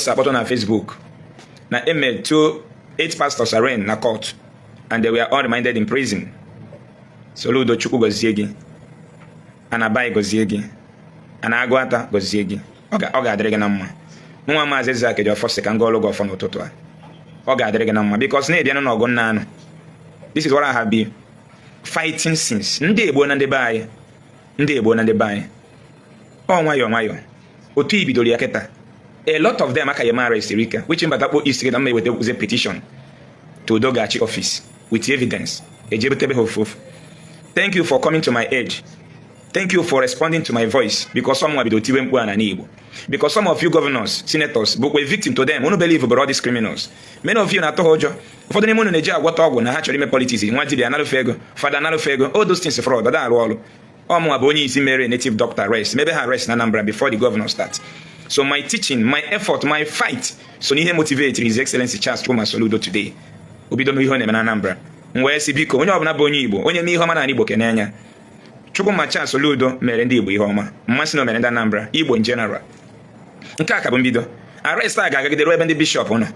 support on Facebook. Now, email to 8 pastors are in court, and they were all remanded in prison. Soludo Chukwu goziegi, Anabai goziegi, Anagwata goziegi. Oga adrege na mma. Nwa Mathias Ezeaku jo first can go logo for n'ụtụtụ a. Oga adrege na mma because na ebia no ogo nna anu. This is what I have been fighting since. Ndị Igbo na ndị be anyị. Ndị Igbo na ndị be anyị. O nwayọ. Otu ibidoro ya keta. A lot of them aka yema arrest Erika, which in Batakpo East get with a petition to Dogachi office with evidence. Thank you for coming to my aid. Thank you for responding to my voice because someone be doing Igbo. Because some of you governors, senators, but were victim to them. We don't believe about all these criminals. Many of you na tohojo. For the name of Nigeria, what talk na actually make politics. You want to be another fego, father another fego. All those things are fraud. That are all. Aboni is a native doctor arrest. Maybe her arrest in Anambra before the governor starts. So my teaching, my effort, my fight. So he motivated His Excellency Charles Thomas Soludo today. Obido mi hone na Anambra. Mwe sibiko. Onye obuna bonyi Igbo. Onye mi homa na Igbo kenenya. Chukwu Charles Soludo mere ndị Igbo ihe ọma. Mmasị na mere ndị Anambra, Igbo in general. Nke a ka bụ mbido. Arrest a ga-agagidere ebe ndị bishọp nọ.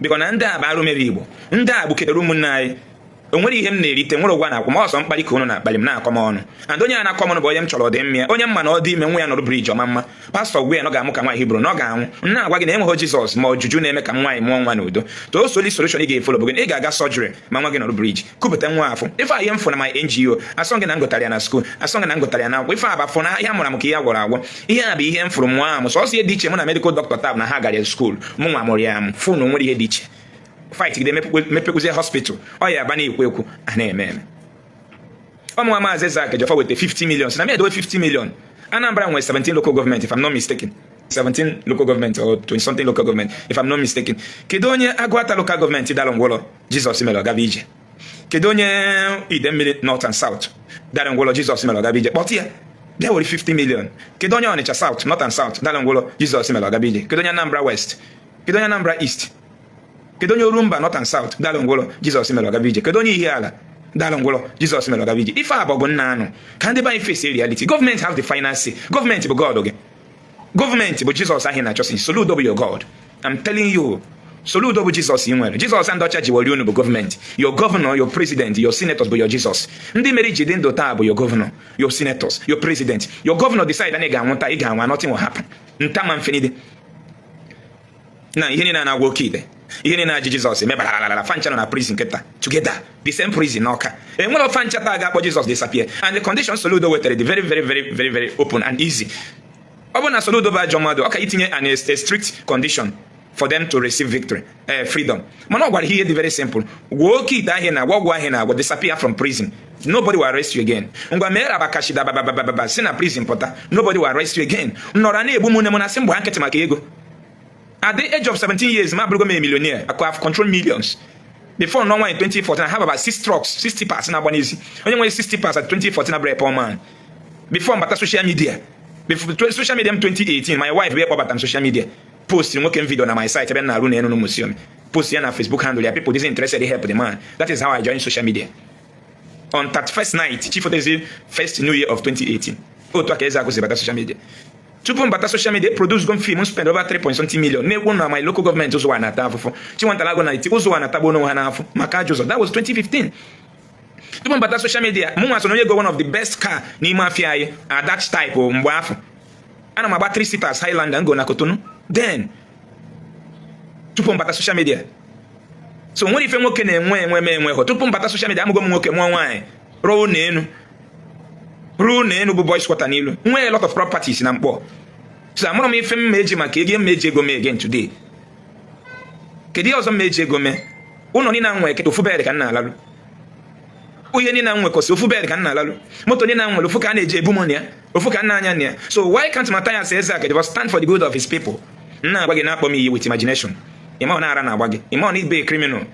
Biko na ndị a bụ arụ mere Igbo. Ndị a gbukere ụmụnne anyị. O nwere ihe m na-erite nwere ụgwọ na-akwụ ma ọsọ mkpali ka unu na-akpali m na-akọ m ọnụ. And onye a na-akọ m ọnụ bụ onye m chọrọ dị mma. Onye mma na ọ dị ime nwa ya nọrụ briji ọma mma. Pastọ gwe na ọ ga-amụ ka nwaanyị Hibru na ọ ga-anwụ. Nna agwa gị na enweghị Jizọs ma ojuju na-eme ka nwaanyị mụọ nwa n'udo. To o solution ị ga-efolo bụ gị ị ga-aga surgery ma nwa gị nọrụ briji. Kupụta nwa afọ. Ife a ihe m fụ na my NGO. Asọ gị na ngotara ya na school. Asọ gị na ngotara ya na akwụkwọ. Ife a bụ na ihe amụrụ m ka ihe agwọrọ agwọ. Ihe a bụ ihe m fụrụ nwa m. Sọsọ ihe dị iche mụ na medical doctor tab na ha gara school. Mụ nwa mụrụ ya m. Fụ na nwere ihe dị iche. Fight they mepekuzie hospital. Oh yeah, bani ekwu ana-eme. Omo Mathias Ezeaku jofa with 50 million. So na me do 50 million. Anambra with 17 local government if I'm not mistaken. 17 local government or 20 something local government if I'm not mistaken. Kedu onye Agwata local government dalongwolo Jesus imelo gabije. Kedu onye Idemmili North and South dalongwolo Jesus imelo gabije. But here there were 50 million. Kedu onye Onitsha South, North and South dalongwolo Jesus imelo gabije. Kedu onye Anambra West. Kedu onye Anambra East. Kedu onye Orumba North and South dalongwolo Jesus imelo gabije. Kedu onye Ihiala dalongwolo Jesus imelo gabije. Ife abogo nna anu can they buy face reality. Government have the finance. Government be God okay. Government but Jesus ahi na just Soludo be your God. I'm telling you. Soludo be Jesus inwere. Jesus and Docha jiwori unu be government. Your governor, your president, your senators be your Jesus. Ndị mere jide ndo taa be your governor, your senators, your president. Your governor decide na ị ga-anwụta, ị ga-anwa, nothing will happen. Ntama mfenide. Na ihe ni na na-agwa oke ide. Ihe ni na ji Jesus emebara fancha na prison keta together the same prison n'Awka. Enwere of fancha ta ga-akpọ Jesus disappear and the conditions Soludo wetere the very open and easy. Ọ bụ na Soludo ba jomado ọ ka itinye a strict condition for them to receive victory, freedom. Mana ọ gwara ihe dị very simple. Gwa oke ite ahịa na gwagwa ahịa na disappear from prison. Nobody will arrest you again. Ngwa mere abakashi da baba si na prison pụta. Nobody will arrest you again. Nnọrọ na-egbu mụ na sị mbụ ha nkịtị maka ego. At the age of 17 years, my brother made a millionaire. I could have controlled millions. Before no one in 2014, I have about 6 trucks, 60 parts in Abonese. Only 60 parts at 2014, I brought a poor man. Before but social media. Before social media in 2018, my wife wear about social media. Posting working video on my site, I've been museum. Posting on Facebook handle, people isn't interested in help the man. That is how I joined social media. On that first night, Chief of the first New Year of 2018. Oh, to Ezeaku about social media. Tupu mbata social media produce gon film spend over 3.something million. Ne won my local government also wana tafu. Chi wanta lago na iti also wana tabo no hanafu. Maka jozo. That was 2015. Tupu mbata social media, mu aso no ye go one of the best car ni mafia ye at that type o mbwafu. Ana maba 3 seaters Highlander go na Cotonou. Then tupu mbata social media. So when ife nwoke na enwe ho. Tupu mbata social media amugo nwoke mo nwan. Ro na enu. Ru na enu bụ boys quarter n'ilu. Nwee a lot of properties na mkpọ. So amụrụ m ife m meji maka ego meji ego me again today. Kedu ọzọ meji ego me? Ụnọ ni na nwe kete ofu bed ka nna alalu. Uye ni na nwe kosi ofu bed ka nna alalu. Moto ni na nwe ofu ka na eje ebu money ya. Ofu ka nna anya nya. So why can't Mathias Ezeaku stand for the good of his people? Nna agwa gị na akpọ m iyi with imagination. Ịma na ara na agwa gị. Ịma na ibe criminal.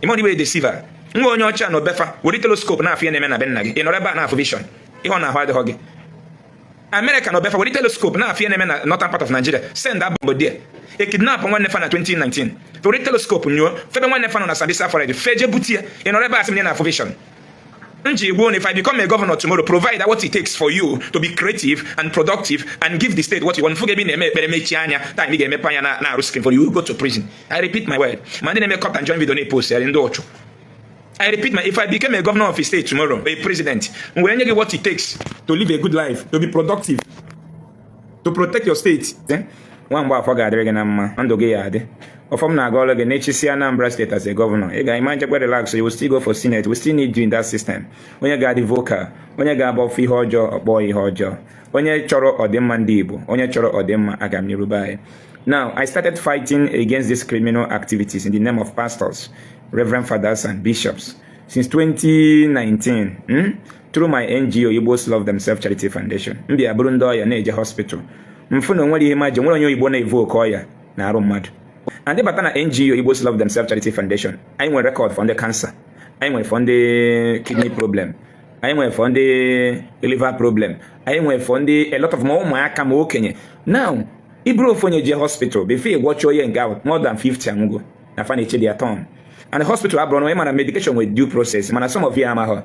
Ịma na ibe deceiver. Nwa onye ọcha no befa. Wori telescope na afọ na-eme na be nna gị. Ị nọrọ ebe a na afọ vision. Ihe ọ na-ahụ adịghị gị. America no befa with telescope na afie na northern part of Nigeria send that bomb there. E kidnap one nefa na 2019. For telescope nyo, febe one nefa na Sambisa for the feje butia. In oreba asim na vision. If I become a governor tomorrow, provide what it takes for you to be creative and productive and give the state what you want. For you, you go to prison. I repeat my word. Cut and join video post. I repeat, if I became a governor of a state tomorrow, a president, when you get what it takes to live a good life, to be productive, to protect your state, one more for God, and of Anambra state as a governor. You imagine where relax, so you will still go for Senate. We still need you in that system. When you got the vocal, when you got about Hojo or boy Hojo, when you choro or dem mandibo, when you choro or dem agami rubai. Now, I started fighting against these criminal activities in the name of pastors, reverend fathers, and bishops since 2019 through my NGO, Igbos Love Themselves Charity Foundation. Mbia Burundo ya Neje Hospital. Mfuno nwere imagine nwere onye Igbo na evoke oya na arụ mmadụ. And the Batana NGO, Igbos Love Themselves Charity Foundation, I went record for the cancer, I went for the kidney problem, I went for the liver problem, I went for the a lot of more Kenya. Now, Ibro Fonyeje Hospital, before you watch your young out more than 50 ago, I find it their tongue. And the hospital I brought my medication with due process. Man, some of you are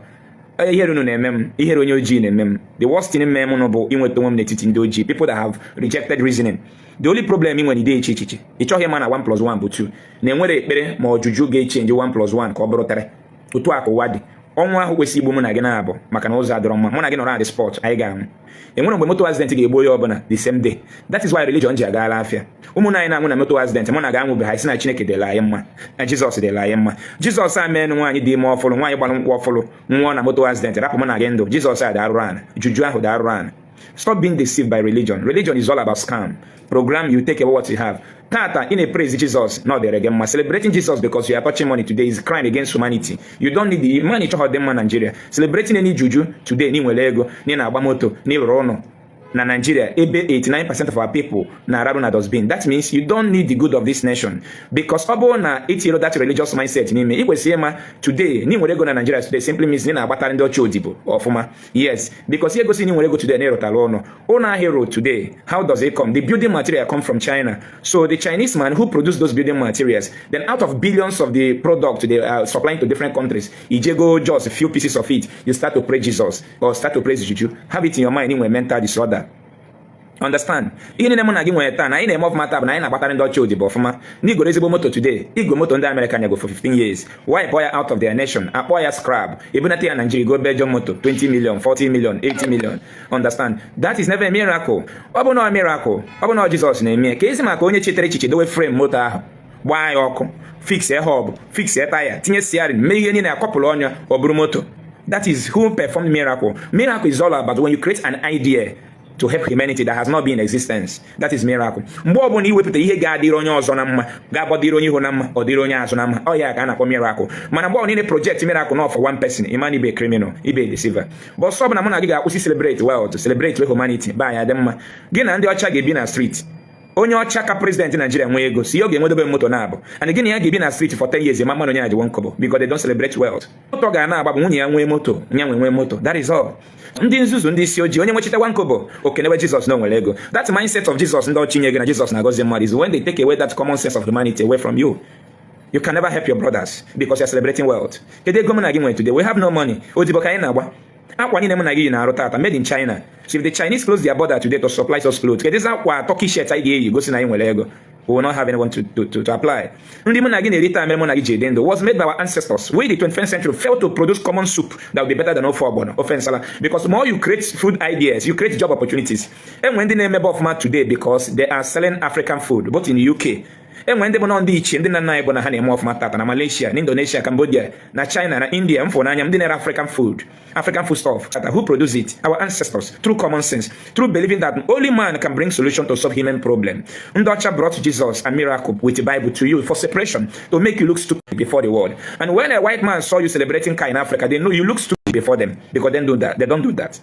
I hear no name, hear on your gene, the worst in a memorable in what the woman in doji, people that have rejected reasoning. The only problem in when he did chichi. It's all man at 1 + 1 but 2. Then when they more juju gate change 1 + 1 cobrotare. Utuako wadi. Onwa who we see woman again abo. Makanoza drama. Mon again around the sport. I gam. And when motor accident get boy obana the same day. That is why religion jagala afia. Umuna ina muna motor accident. Mon again will be high sina chineke de la yemma. And Jesus de la yemma. Jesus a man one dey more follow one you follow one motor accident. Rap mon again do. Jesus said that run. Juju aho that run. Stop being deceived by religion. Religion is all about scam. Program, you take away what you have. Tata, in a praise Jesus, not the reggae. Celebrating Jesus because you are touching money today is crime against humanity. You don't need the money to hold them in Nigeria. Celebrating any juju today, ni welego, ni na abamoto, ni rono. Na Nigeria, 89% of our people na Arabuna does been. That means you don't need the good of this nation. Because obo na itiro that religious mindset ni me. Iwe siyema today, ni mwelego na Nigeria today simply means ni na abatari ndo chodibo. Ofuma. Yes. Because yego si ni mwelego today ni rotalono. Ona hero today, how does it come? The building material come from China. So the Chinese man who produced those building materials, then out of billions of the product they are supplying to different countries, ijego just a few pieces of it, you start to praise Jesus or start to praise Juju. Have it in your mind in a mental disorder. Understand? Ini nemo na gi nweta na ina move matter na ina batara ndo chodi bo fuma ni go ezigbo moto today igwe moto ndị America nya go for 15 years why boy out of their nation boy scrap ibunati ya Nigeria go Belgium moto 20 million 40 million 80 million. Understand? That is never a miracle. Obo no a miracle. Obo no Jesus na eme ka ezi maka onye chitere chiche dowe frame moto ahụ gbaa ya ọkụ fix a hub fix a tire tinye steering mee ihe ni na akọpụlụ ọnya oburu moto. That is who performed miracle. Miracle is all about when you create an idea to help humanity that has not been in existence. That is miracle. Mgbe ọ bụla iwepụta ihe ga-adịrị onye ọzọ na mma, ga-abọdịrị onye ihu na mma, ọ dịrị onye azụ na mma, ọ ya ka a na-akpọ miracle. Mana mgbe ọ niile project miracle not for one person, iman ibe criminal, ibe deceiver. But sọ bụ na mụ na gị ga-akwụsị celebrate world, celebrate with humanity, ba ya dị mma. Gị na ndị ọcha ga-ebi na street. Onye ọcha ka president Nigeria nwee ego, si oge enwedobe moto na abụ. And again ya ga-ebi na street for 10 years, ma mmanụ onye na ji wonkobo because they don't celebrate wealth. Moto ga na agba nwunye ya nwee moto, nya nwee moto. That is all. Ndị nzuzu ndị isi ojii onye nwechite wankobo okenewe Jesus no nwere ego. That mindset of Jesus ndị ochinye gị na Jesus na-agọzi mmadụ is when they take away that common sense of humanity away from you. You can never help your brothers because you're celebrating wealth. Kedu ego mụ na gị nwere today? We have no money. Odibo ka anyị na-agba. Akwa niile mụ na gị na-arụ tata made in China. So if the Chinese close their border today to supply us clothes, kedu ezi akwa Turkey shirt anyị ga-eyi gosi na anyị nwere ego? We will not have anyone to apply. Ndị mụ na gị na-erita mere mụ na gị ji edendo was made by our ancestors. We the 21st century failed to produce common soup that will be better than ofe ogbono, ofe nsala. Because the more you create food ideas, you create job opportunities. And when they name about today because they are selling African food both in the UK. And when they were on the ichi, and then I na honey more of Matata, na Malaysia, na Indonesia, Cambodia, na China, na India, and for Nanyam, dinner African food stuff. Who produce it? Our ancestors, through common sense, through believing that only man can bring solution to solve human problem. Ndocha brought Jesus a miracle with the Bible to you for separation, to make you look stupid before the world. And when a white man saw you celebrating Kai in Africa, they know you look stupid before them because they don't do that. They don't do that.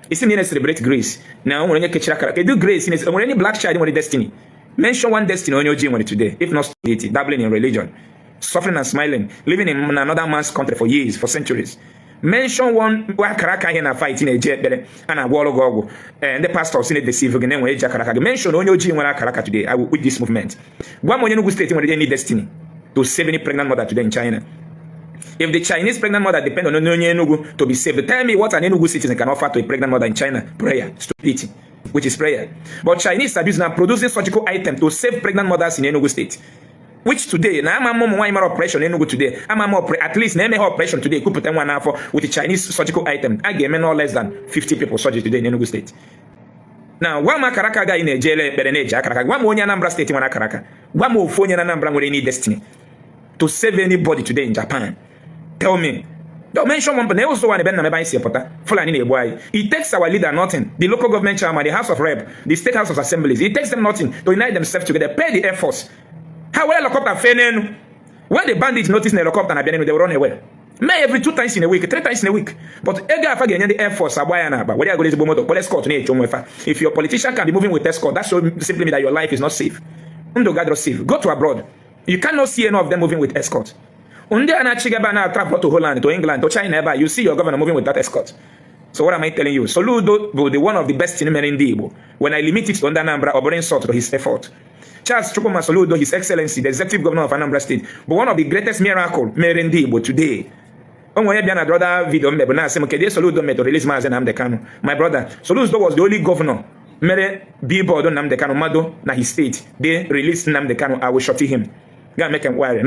It's in celebrate grace. Now, when you do grace, when any black child in destiny. Mention one destiny on your gym today, if not stupidity, dabbling in religion, suffering and smiling, living in another man's country for years, for centuries. Mention one where Karaka in a fight in a jet and a wall of gogo, and the pastor seen it deceive again when Jakaraka. Mention on your gym when I Karaka today, I will with this movement. One more you state when they need destiny to save any pregnant mother today in China. If the Chinese pregnant mother depend on Onye Enugu to be saved, tell me what an Enugu citizen can offer to a pregnant mother in China? Prayer, stupidity, which is prayer. But Chinese are now producing surgical items to save pregnant mothers in Enugu state. Which today, now I'm more operation in Enugu today. At least name operation today. Could put one for with the Chinese surgical item. I gave no less than 50 people surgery today in Enugu state. Now, one Makaraka guy in a jail, Bereneja, one more Anambra state in Makaraka, one more phone in Anambra with any destiny to save anybody today in Japan. Tell me. Don't mention one, but they also want to bend them by it takes our leader nothing. The local government chairman, the House of Rep, the State House of Assemblies. It takes them nothing to unite themselves together, pay the Air Force. How will helicopter failing? When the bandits notice the helicopter, they will run away. May every 2 times in a week, 3 times in a week. But the Air Force, if your politician can be moving with escort, that should simply mean that your life is not safe. Safe. Go to abroad. You cannot see any of them moving with escort. Travel to Holland, to England, to China, you see your governor moving with that escort. So what am I telling you? Soludo will be one of the best in Merendibo. When I limit it to Anambra, or bring salt to his effort. Charles Chukwuma Soludo, His Excellency, the Executive Governor of Anambra State, but one of the greatest miracles, Merendibo, today. My brother, Soludo was the only governor. Mere billboard on Namde Kanu Mado na his state. They released Namde Kanu. I will shot him. Gonna make him worry.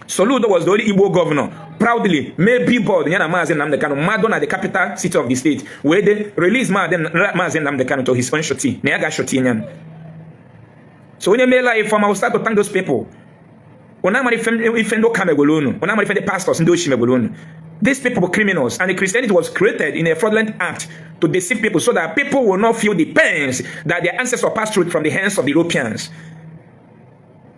Soludo was the only Igbo governor. Proudly, made billboard Yana Mazen Namde Kanu Mado na the capital city of the state, where they released Mazen Namde Kanu to his own shoti. Neaga shoti nyan. So when you make life from, I will start to thank those people. When I'm the pastors, these people were criminals, and the Christianity was created in a fraudulent act to deceive people so that people will not feel the pains that their ancestors passed through from the hands of the Europeans.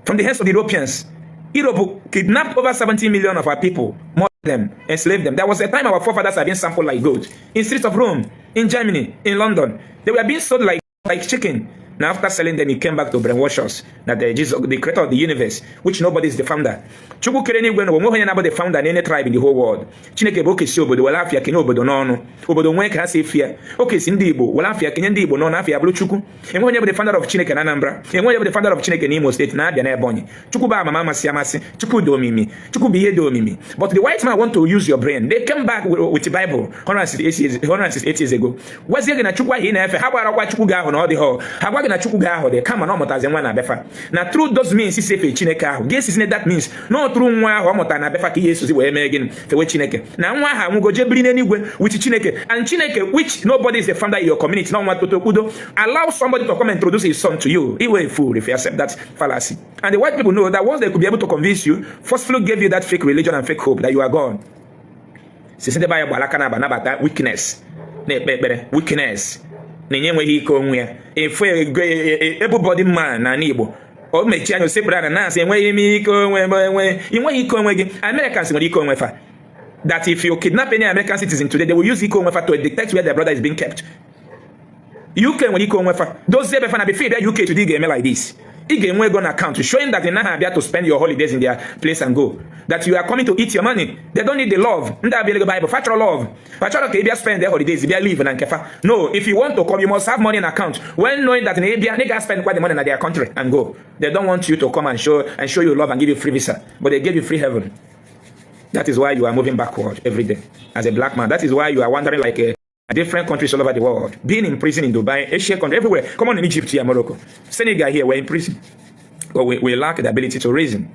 From the hands of the Europeans. Europe kidnapped over 70 million of our people, murdered them, enslaved them. There was a time our forefathers had been sampled like gold. In streets of Rome, in Germany, in London. They were being sold like chicken. Now after selling them, he came back to brainwash us that Jesus, the creator of the universe, which nobody is the founder. Chukwu kereni gweno womo about the founder in any tribe in the whole world. Chineke boke si obodo wala afia kenye obodo nono. Obodo nwe ka se fia. Okay, si ndi Igbo wala afia kenye ndi Igbo no na afia bulu Chukwu. Enwe onye the founder of Chineke na Anambra. Enwe onye the founder of Chineke na Imo State na Abia na Ebonyi. Chukwu ba mama masi amasi. Chukwu do mimi. Chukwu biye do mimi. But the white man want to use your brain. They came back with the Bible 168 years ago. What's the na Chukwu hi na efe? How about Chukwu ga ho na odi ho? How about na Chukwu ga ho de kama na omota zenwa na befa. Na through those means si sefe Chineke ahụ. Guess isn't that means no through nwa ahụ omota na befa ka Yesu zi wee mee gịnị fewe Chineke. Na nwa ha nwugo je biri n'eluigwe with Chineke, and Chineke, which nobody is the founder in your community, no one to kudo, allow somebody to come and introduce his son to you. You were a fool if you accept that fallacy. And the white people know that once they could be able to convince you, forcefully gave you that fake religion and fake hope that you are gone. Since the Bible alaka weakness. Weakness. If everybody man na Igbo o mechi anyo separa na say enwe iko enwe iko enwe Americans nwere iko enwe fa, that if you kidnap any American citizen today, they will use iko enwe fa to detect where their brother is being kept. UK nwere iko enwe fa, those zebe fa na be free UK today game like this. Again, we're going to account showing that they now have to spend your holidays in their place and go. That you are coming to eat your money. They don't need the love. Bible, factual love. Factual okay, they spend their holidays, they leave and kefa. No, if you want to come, you must have money in account. When knowing that they spend quite the money in their country and go. They don't want you to come and show you love and give you free visa, but they give you free heaven. That is why you are moving backward every day as a black man. That is why you are wandering like a different countries all over the world, being in prison in Dubai, Asia country, everywhere. Come on in Egypt here, Morocco, Senegal here, we're in prison. But we lack the ability to reason,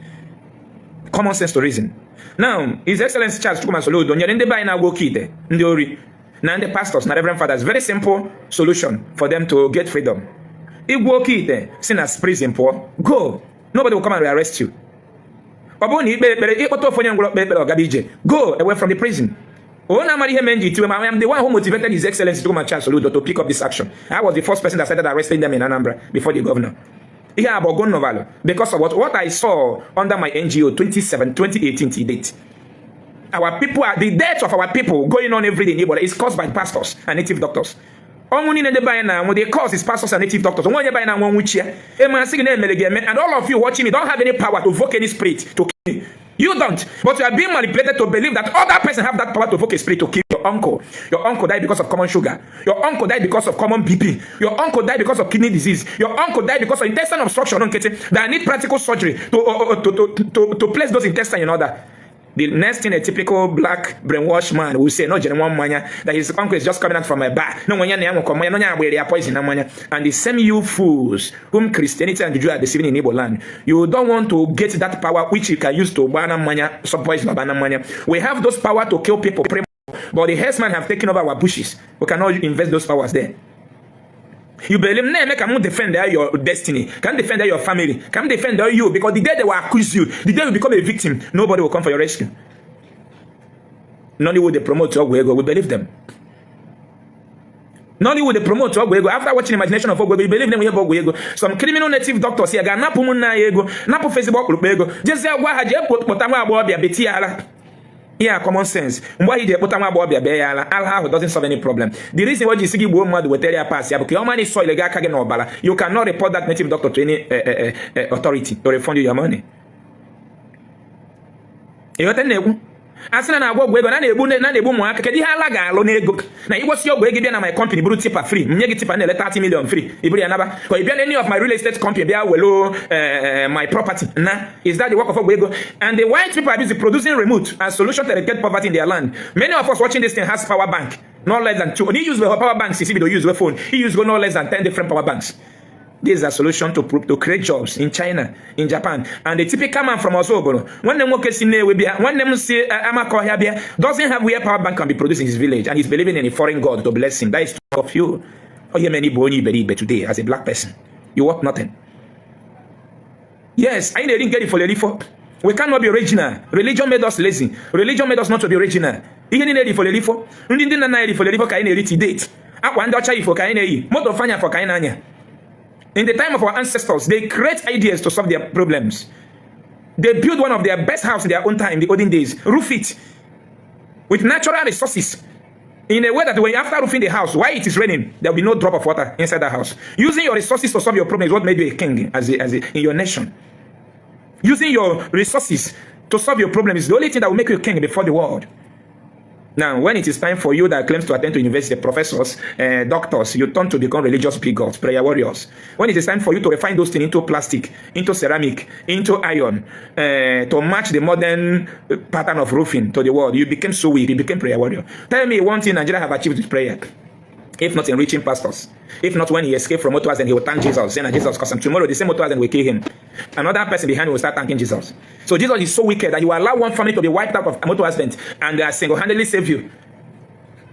common sense to reason. Now, His Excellency Charles Chukwuma Soludo, in the Dubai now go kite, Ndiori, now the pastors, now Reverend Fathers, very simple solution for them to get freedom. If go kite, seen as prison poor, go. Nobody will come and arrest you. Go away from the prison. I am the one who motivated His Excellency Charles Soludo to pick up this action. I was the first person that started arresting them in Anambra before the governor. Here about Gonnovalo, because of what I saw under my NGO 2018 to date. Our people the death of our people going on every day is caused by pastors and native doctors. The cause is pastors and native doctors. And all of you watching me don't have any power to evoke any spirit to kill me. You don't, but you are being manipulated to believe that other person have that power to evoke a spirit to kill your uncle. Your uncle died because of common sugar. Your uncle died because of common BP. Your uncle died because of kidney disease. Your uncle died because of intestinal obstruction. That need practical surgery to place those intestines in order. The next thing a typical black brainwashed man will say, no, that his uncle is just coming out from a bar. No, they are poison. And the same you fools whom Christianity and Judaism are deceiving in Igbo land, you don't want to get that power which you can use to some poison. We have those power to kill people, but the herdsmen have taken over our bushes. We cannot invest those powers there. You believe me, can defend your destiny, can defend your family, can defend you, because the day they will accuse you, the day you become a victim, nobody will come for your rescue. Nollywood they promote Ogwego, we believe them. Nollywood they promote Ogwego. After watching Imagination of Ogwego, we believe them we have Ogwego. Some criminal native doctors here, Napu Munayego, Napu Facebook Lupego, just say Wahaja put Potama Bobia Betiala. Yeah, common sense. Why they put Allah doesn't solve any problem. The reason why you see woman with area pass, because your money soil you cannot report that native doctor to any authority to refund you your money. You asina na agwo gwego na na-ebu mu aka kedi ha ala ga-alụ n'ego na igbosi ogwe gị bịa na my company buru tipa free nye gị tipa na 30 million free iburu ya naba ko ibia any of my real estate company bịa welo my property na is that the work of ogwego? And the white people are busy producing remote as solution to eradicate poverty in their land. Many of us watching this thing has power bank, not less than 2. When he use the power banks, he use the phone, he use no less than 10 different power banks. This is a solution to create jobs in China, in Japan. And the typical man from Osoboro, when them work when them say doesn't have where power bank can be produced in his village, and he's believing in a foreign god to bless him. That is true of you. Oh, you many boni believe today as a black person. You want nothing. Yes, I didn't get it for the we cannot be original. Religion made us lazy. Religion made us not to be original. You didn't need it for the lifo. You didn't need it for the lifo. Kaine riti date. Akwanda chai for kaine. Moto fanya for kainanya. In the time of our ancestors, they create ideas to solve their problems. They built one of their best houses in their own time, in the olden days. Roof it with natural resources. In a way that when after roofing the house, while it is raining, there will be no drop of water inside the house. Using your resources to solve your problems is what made you a king in your nation. Using your resources to solve your problems is the only thing that will make you a king before the world. Now, when it is time for you that claims to attend to university, professors, doctors, you turn to become religious bigots, prayer warriors. When it is time for you to refine those things into plastic, into ceramic, into iron, to match the modern pattern of roofing to the world, you became so weak, you became prayer warrior. Tell me one thing Nigeria have achieved with prayer. If not enriching pastors, if not when he escaped from Motoas, then he will thank Jesus, saying that Jesus, because tomorrow the same Motoas then will kill him. Another person behind him will start thanking Jesus. So Jesus is so wicked that he will allow one family to be wiped out of Motoas and single-handedly save you.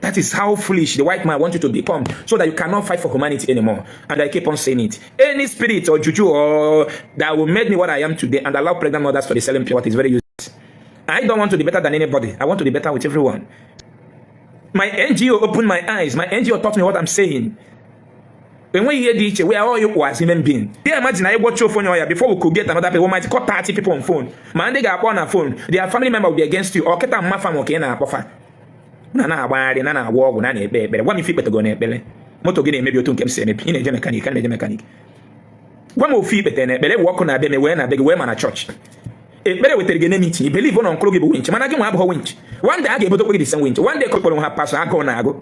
That is how foolish the white man wants you to become, so that you cannot fight for humanity anymore. And I keep on saying it. Any spirit or juju or that will make me what I am today and allow pregnant mothers to be selling pure water is very useless. I don't want to be better than anybody. I want to be better with everyone. My NGO opened my eyes. My NGO taught me what I'm saying. When we hear DJ, we are all equal as human beings. They imagine I watch your phone before we could get another people. We might call 30 people on phone. Man, they got on a phone. Their family member will be against you. Or get a mafam okay na pofa. Nana wari nana war nana be. What if you better go ne bele? Moto gene maybe you don't keep saying in a mechanic and a mechanic. One more fee better bele walk on a be me when I beg women at church. It better with the meeting. Believe on Cloggy winch. Man, I can have a winch. One day I get able to this winch. One day couple have passed. I go.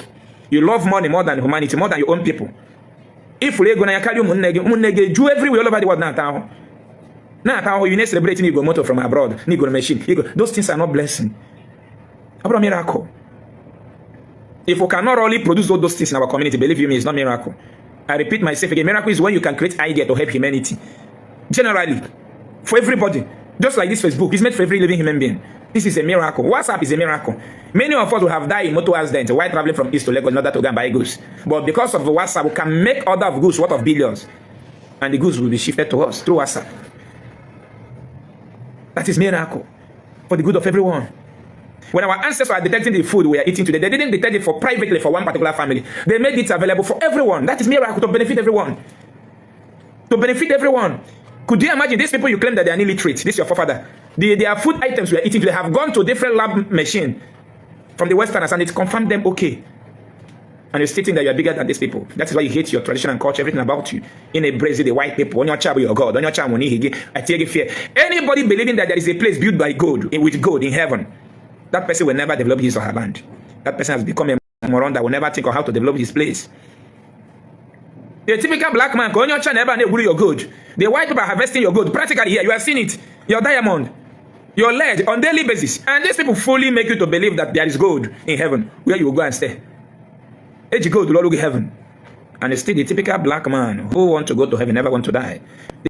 You love money more than humanity, more than your own people. If we're going to carry you, Jew everywhere all over the world now. Now, you need celebrating you go motor from abroad. You go machine. Those things are not blessing. About a miracle. If we cannot only produce all those things in our community, believe you me, it's not miracle. I repeat myself again. Miracle is when you can create idea to help humanity. Generally, for everybody. Just like this Facebook, it's made for every living human being. This is a miracle. WhatsApp is a miracle. Many of us will have died in motor accidents while traveling from east to Lagos in order to go and buy goods. But because of WhatsApp, we can make order of goods worth of billions. And the goods will be shifted to us through WhatsApp. That is miracle. For the good of everyone. When our ancestors are detecting the food we are eating today, they didn't detect it for privately for one particular family. They made it available for everyone. That is miracle to benefit everyone. To benefit everyone. Could you imagine these people you claim that they are illiterate? This is your forefather. Their food items we are eating today have gone to different lab machine from the Westerners and it confirmed them okay. And you're stating that you are bigger than these people. That is why you hate your tradition and culture, everything about you. In a Brazil, the white people, on your child, your God, on your child, I take you fear. Anybody believing that there is a place built by God, with God in heaven, that person will never develop his or her land. That person has become a moron that will never think of how to develop his place. The typical black man, never your good. The white people are harvesting your gold. Practically here, you have seen it. Your diamond. You're led on daily basis. And these people fully make you to believe that there is gold in heaven where you will go and stay. Age gold will look heaven. And it's still the typical black man who want to go to heaven, never want to die.